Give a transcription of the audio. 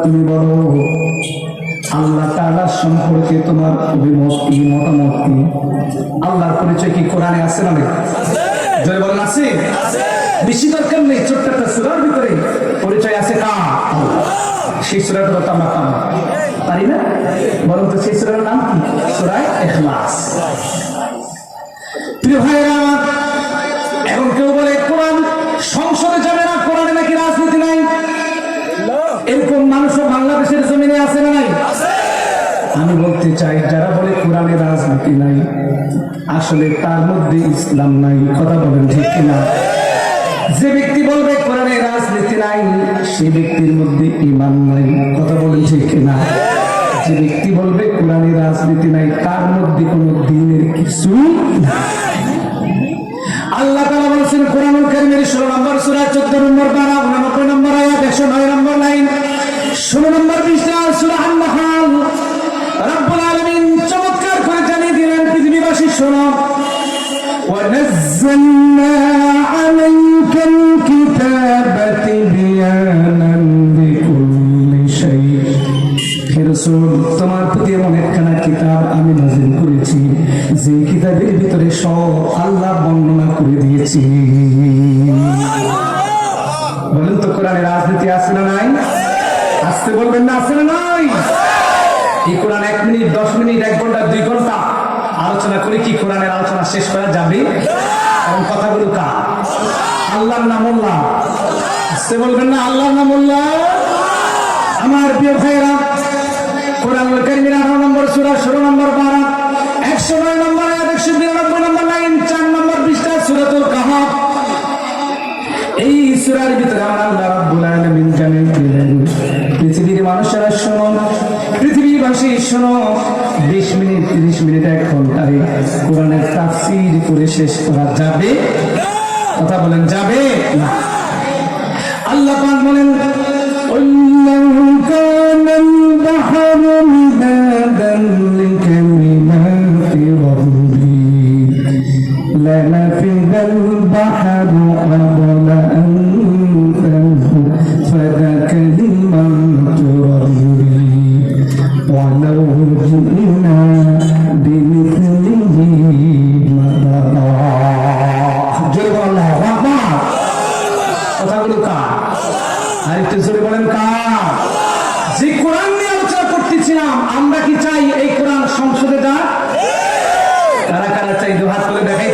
তুমি বলো আল্লাহ তাআলা সম্পর্কে তোমার অভিমত কি, মতামত কি? আল্লাহর পরিচয় কি কোরআনে আছে না নেই? জয় বলেন আছে। বেশি দরকার নেই, ছোট্ট একটা সূরার ভিতরে পরিচয় আছে কার? সেই সূরাটা তো আমরা পারি না, বরং তো সেই সূরার নাম কি? সূরা ইখলাস। প্রিয় ভাইরা, এখন কেউ বলে কোরআন সংসদে যাবে না, কোরআনে নাকি রাজনীতি নাই। এরকম মানুষও বাংলাদেশের জমিনে আছে না নাই? আমি বলতে চাই, যারা বলে কোরআনে রাজনীতি নাই, আসলে তার মধ্যে ইসলাম নাই। কথা বলেন ঠিক কিনা? যে ব্যক্তি বলবে কোরআনে রাজনীতি নাই, সেই ব্যক্তির মধ্যে ঈমান নাই। কথা বলেন ঠিক কিনা? যে ব্যক্তি বলবে কোরআনে রাজনীতি নাই, তার মধ্যে কোনো দ্বীনের কিছু নাই। আল্লাহ তাআলা বলেছেন কোরআনুল কারীমের 16 নম্বর সূরা 14 নম্বর পারা 99 নম্বর আয়াত 109 নম্বর লাইন 16 নম্বর পৃষ্ঠা সূরা আন-নাহল, রব্বুল আলামিন চমৎকার করে জানিয়ে দিলেন, পৃথিবীবাসী শোনো, ওয়া নাযালনা আলাইকাল কিতাবা তিবয়ানান লিকুল্লি শাই। হে রাসূল, তোমার প্রতি এমন একখানা কিতাব আমি নাযিল করেছি, যে কিতাবের ভিতরে সব আল্লাহ বর্ণনা করে দিয়েছি। বলেন তো কোরআনে রাজনীতি আছে না নাই? আসতে বলবেন না, আছে না নাই? এই কোরআন 1 মিনিট 10 মিনিট 1 ঘন্টা 2 ঘন্টা আলোচনা করে কি কোরআনের আলোচনা শেষ করা যাবে? এবং কথাগুলো কার? আল্লাহর নাম আল্লাহ। আসতে বলবেন না, আল্লাহর নাম আল্লাহ। আমার প্রিয় ভাইরা, কোরআনুল কারীমের 18 নম্বর সূরা 16 নম্বর পারা 109 নম্বর আয়াত 192 নম্বর লাইন 4 নম্বর পৃষ্ঠা সূরাতুল কাহফ। এই সূরার ভিতরে আমার আল্লাহ রাব্বুল আলামিন জানিয়ে দিলেন, পৃথিবীর মানুষেরা শোনো, পৃথিবীবাসী শোনো, 20 মিনিট 30 মিনিট 1 ঘন্টায় কোরআনের তাফসীর করে শেষ করা যাবে? কথা বলেন, যাবে না? আল্লাহ পাক বলেন, আল্লাহু কানাল বাহরু মিদাদান লিকালিমাতি রাব্বি লানাফিদাল বাহরু ক্বাবলা আন তানফাদা কালিমাতু রাব্বি ওয়ালাউ জি'না বিমিথলিহি মাদাদা। জোরে বলেন আল্লাহু আকবার। কথাগুলো কার? আর একটু জোরে বলেন কার? যে কোরআন নিয়ে আলোচনা করতেছিলাম, আমরা কি চাই এই কোরআন সংসদে যাক? কারা কারা চাই? দু হাত তুলে দেখাই